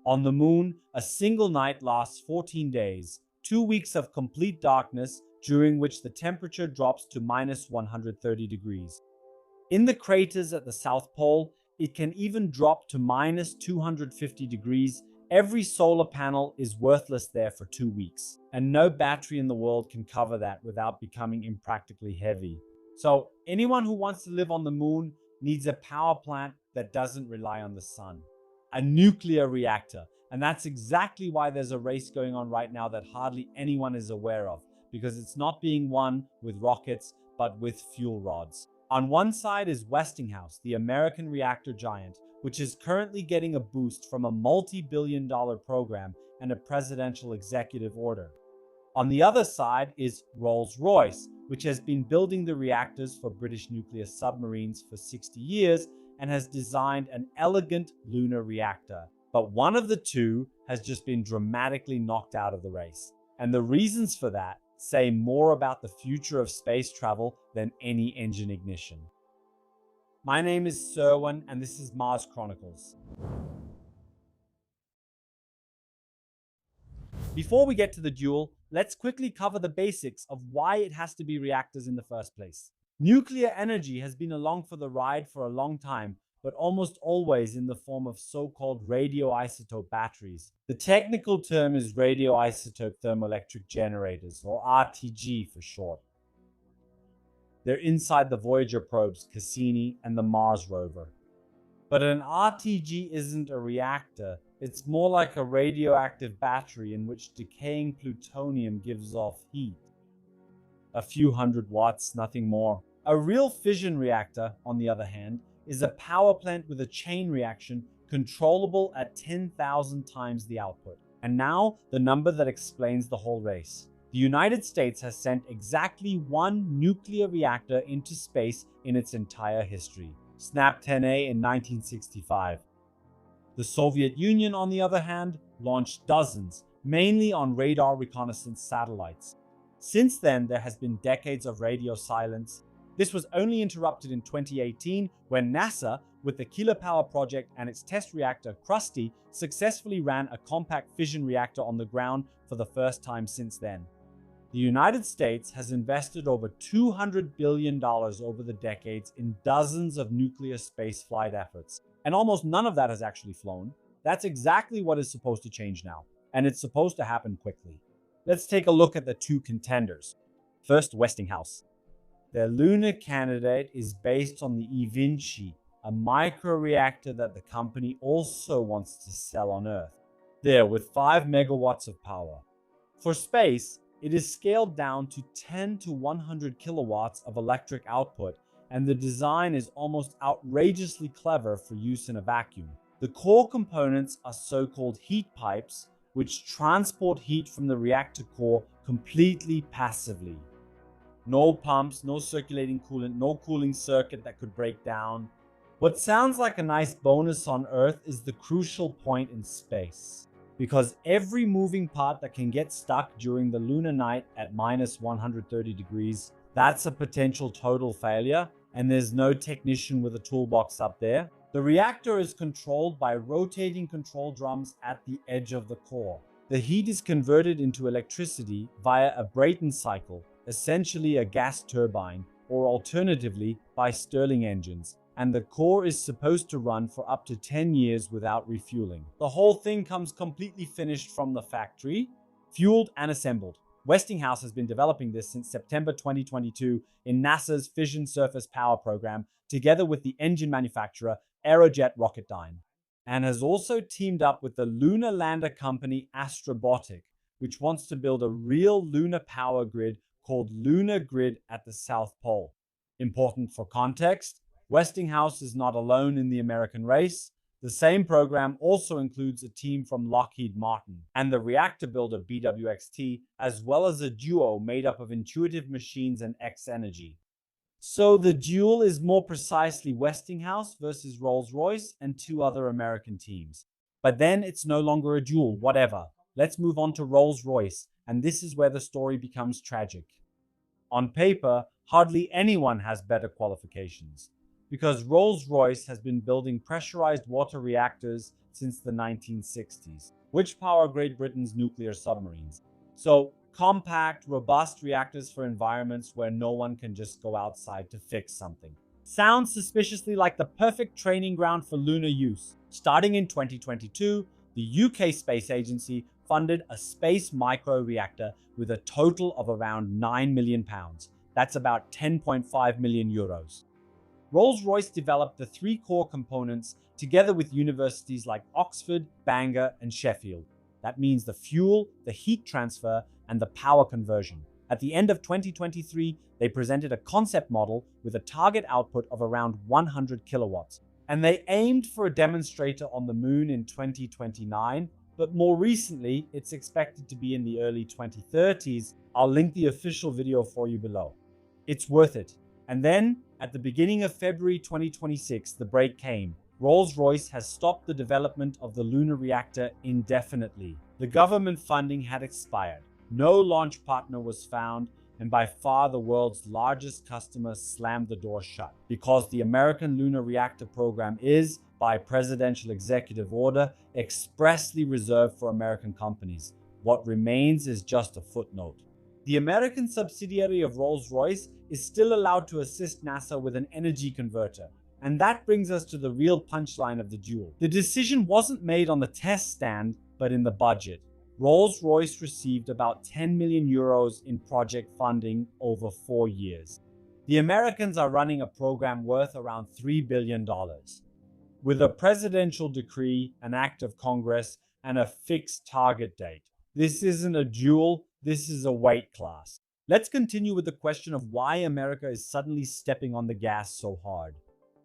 On the moon, a single night lasts 14 days, 2 weeks of complete darkness during which the temperature drops to minus 130 degrees. In the craters at the South Pole, it can even drop to minus 250 degrees. Every solar panel is worthless there for 2 weeks, and no battery in the world can cover that without becoming impractically heavy. So anyone who wants to live on the moon needs a power plant that doesn't rely on the sun. A nuclear reactor. And that's exactly why there's a race going on right now that hardly anyone is aware of, because it's not being won with rockets, but with fuel rods. On one side is Westinghouse, the American reactor giant, which is currently getting a boost from a multi-billion-dollar program and a presidential executive order. On the other side is Rolls-Royce, which has been building the reactors for British nuclear submarines for 60 years and has designed an elegant lunar reactor. But one of the two has just been dramatically knocked out of the race. And the reasons for that say more about the future of space travel than any engine ignition. My name is Serwin, and this is Mars Chronicles. Before we get to the duel, let's quickly cover the basics of why it has to be reactors in the first place. Nuclear energy has been along for the ride for a long time, but almost always in the form of so-called radioisotope batteries. The technical term is radioisotope thermoelectric generators, or RTG for short. They're inside the Voyager probes, Cassini, and the Mars rover. But an RTG isn't a reactor. It's more like a radioactive battery in which decaying plutonium gives off heat. A few hundred watts, nothing more. A real fission reactor, on the other hand, is a power plant with a chain reaction controllable at 10,000 times the output. And now, the number that explains the whole race. The United States has sent exactly one nuclear reactor into space in its entire history. SNAP 10A in 1965. The Soviet Union, on the other hand, launched dozens, mainly on radar reconnaissance satellites. Since then, there has been decades of radio silence. This was only interrupted in 2018 when NASA, with the Kilopower project and its test reactor Krusty, successfully ran a compact fission reactor on the ground for the first time since then. The United States has invested over $200 billion over the decades in dozens of nuclear spaceflight efforts, and almost none of that has actually flown. That's exactly what is supposed to change now, and it's supposed to happen quickly. Let's take a look at the two contenders. First, Westinghouse. Their lunar candidate is based on the eVinci, a microreactor that the company also wants to sell on Earth. There, with 5 megawatts of power. For space, it is scaled down to 10 to 100 kilowatts of electric output, and the design is almost outrageously clever for use in a vacuum. The core components are so-called heat pipes, which transport heat from the reactor core completely passively. No pumps, no circulating coolant, no cooling circuit that could break down. What sounds like a nice bonus on Earth is the crucial point in space. Because every moving part that can get stuck during the lunar night at minus 130 degrees, that's a potential total failure, and there's no technician with a toolbox up there. The reactor is controlled by rotating control drums at the edge of the core. The heat is converted into electricity via a Brayton cycle, essentially a gas turbine, or alternatively by Stirling engines, and the core is supposed to run for up to 10 years without refueling. The whole thing comes completely finished from the factory, fueled and assembled. Westinghouse has been developing this since September 2022 in NASA's Fission Surface Power program, together with the engine manufacturer Aerojet Rocketdyne, and has also teamed up with the lunar lander company Astrobotic, which wants to build a real lunar power grid called Lunar Grid at the South Pole. Important for context, Westinghouse is not alone in the American race. The same program also includes a team from Lockheed Martin and the reactor builder BWXT, as well as a duo made up of Intuitive Machines and X-Energy. So the duel is more precisely Westinghouse versus Rolls-Royce and two other American teams. But then it's no longer a duel, whatever. Let's move on to Rolls-Royce, and this is where the story becomes tragic. On paper, hardly anyone has better qualifications, because Rolls-Royce has been building pressurized water reactors since the 1960s, which power Great Britain's nuclear submarines. So, compact, robust reactors for environments where no one can just go outside to fix something. Sounds suspiciously like the perfect training ground for lunar use. Starting in 2022, the UK Space Agency funded a space microreactor with a total of around £9 million. That's about 10.5 million euros. Rolls-Royce developed the three core components together with universities like Oxford, Bangor, and Sheffield. That means the fuel, the heat transfer, and the power conversion. At the end of 2023, they presented a concept model with a target output of around 100 kilowatts. And they aimed for a demonstrator on the moon in 2029, but more recently, it's expected to be in the early 2030s. I'll link the official video for you below. It's worth it. And then, at the beginning of February 2026, the break came. Rolls-Royce has stopped the development of the Lunar reactor indefinitely. The government funding had expired. No launch partner was found, and by far the world's largest customer slammed the door shut because the American Lunar Reactor program is, by presidential executive order, expressly reserved for American companies. What remains is just a footnote. The American subsidiary of Rolls-Royce is still allowed to assist NASA with an energy converter. And that brings us to the real punchline of the duel. The decision wasn't made on the test stand, but in the budget. Rolls-Royce received about 10 million euros in project funding over 4 years. The Americans are running a program worth around $3 billion. With a presidential decree, an act of Congress, and a fixed target date. This isn't a duel, this is a weight class. Let's continue with the question of why America is suddenly stepping on the gas so hard.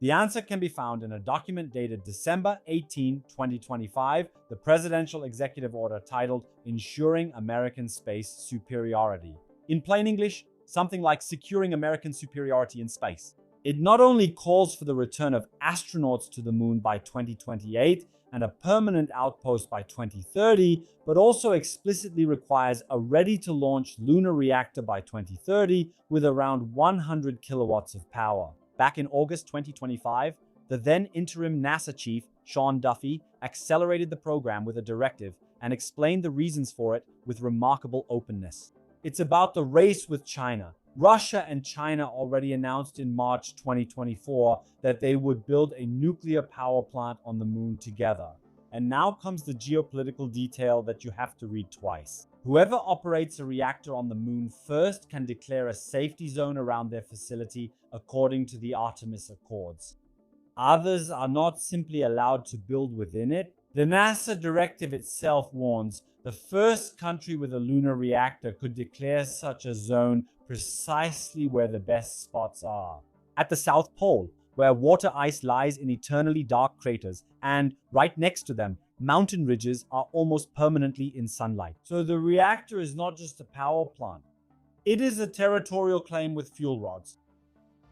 The answer can be found in a document dated December 18, 2025, the presidential executive order titled Ensuring American Space Superiority. In plain English, something like securing American superiority in space. It not only calls for the return of astronauts to the moon by 2028 and a permanent outpost by 2030, but also explicitly requires a ready-to-launch lunar reactor by 2030 with around 100 kilowatts of power. Back in August 2025, the then interim NASA chief, Sean Duffy, accelerated the program with a directive and explained the reasons for it with remarkable openness. It's about the race with China. Russia and China already announced in March 2024 that they would build a nuclear power plant on the moon together. And now comes the geopolitical detail that you have to read twice. Whoever operates a reactor on the moon first can declare a safety zone around their facility according to the Artemis Accords. Others are not simply allowed to build within it. The NASA directive itself warns the first country with a lunar reactor could declare such a zone precisely where the best spots are. At the South Pole, where water ice lies in eternally dark craters, and right next to them, mountain ridges are almost permanently in sunlight. So the reactor is not just a power plant. It is a territorial claim with fuel rods.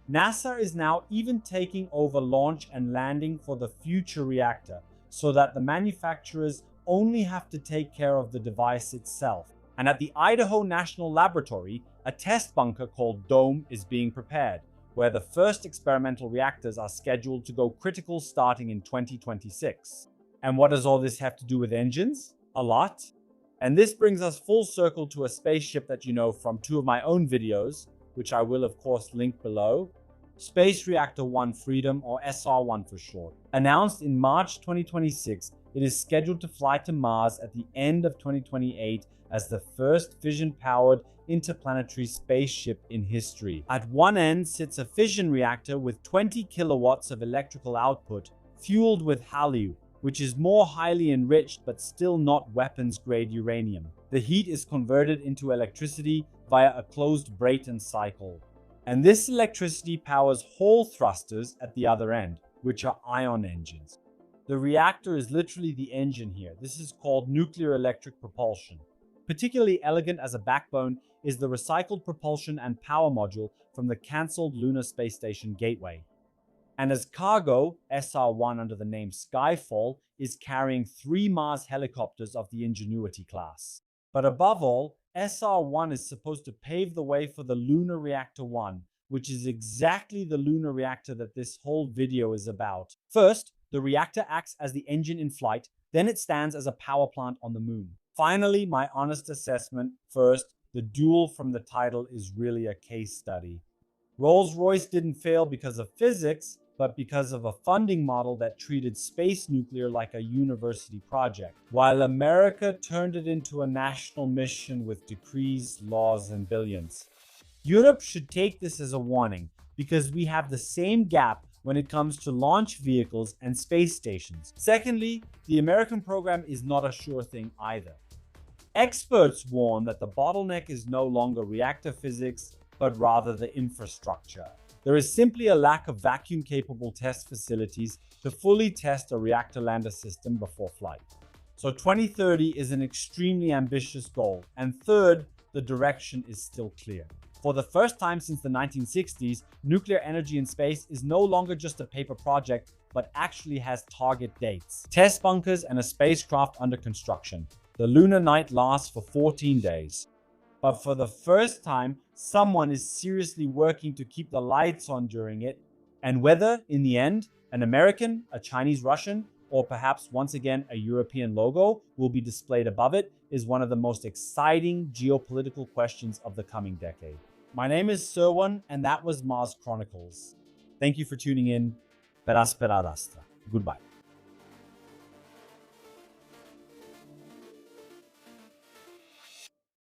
NASA is now even taking over launch and landing for the future reactor, so that the manufacturers only have to take care of the device itself. And at the Idaho National Laboratory, a test bunker called Dome is being prepared, where the first experimental reactors are scheduled to go critical starting in 2026. And what does all this have to do with engines? A lot. And this brings us full circle to a spaceship that you know from two of my own videos, which I will of course link below. Space Reactor 1 Freedom, or SR1 for short. Announced in March 2026, it is scheduled to fly to Mars at the end of 2028 as the first fission-powered interplanetary spaceship in history. At one end sits a fission reactor with 20 kilowatts of electrical output, fueled with HALEU, which is more highly enriched but still not weapons-grade uranium. The heat is converted into electricity via a closed Brayton cycle. And this electricity powers Hall thrusters at the other end, which are ion engines. The reactor is literally the engine here. This is called nuclear electric propulsion. Particularly elegant as a backbone is the recycled propulsion and power module from the cancelled Lunar Space Station Gateway. And as cargo, SR1 under the name Skyfall is carrying 3 Mars helicopters of the Ingenuity class. But above all, SR1 is supposed to pave the way for the Lunar Reactor 1, which is exactly the lunar reactor that this whole video is about. First, the reactor acts as the engine in flight, then it stands as a power plant on the moon. Finally, my honest assessment. First, the duel from the title is really a case study. Rolls-Royce didn't fail because of physics, but because of a funding model that treated space nuclear like a university project, while America turned it into a national mission with decrees, laws, and billions. Europe should take this as a warning, because we have the same gap when it comes to launch vehicles and space stations. Secondly, the American program is not a sure thing either. Experts warn that the bottleneck is no longer reactor physics, but rather the infrastructure. There is simply a lack of vacuum-capable test facilities to fully test a reactor lander system before flight. So 2030 is an extremely ambitious goal. And third, the direction is still clear. For the first time since the 1960s, nuclear energy in space is no longer just a paper project, but actually has target dates, test bunkers, and a spacecraft under construction. The lunar night lasts for 14 days. But for the first time, someone is seriously working to keep the lights on during it. And whether, in the end, an American, a Chinese Russian, or perhaps once again a European logo will be displayed above it is one of the most exciting geopolitical questions of the coming decade. My name is Serwan, and that was Mars Chronicles. Thank you for tuning in. Per astra. Goodbye.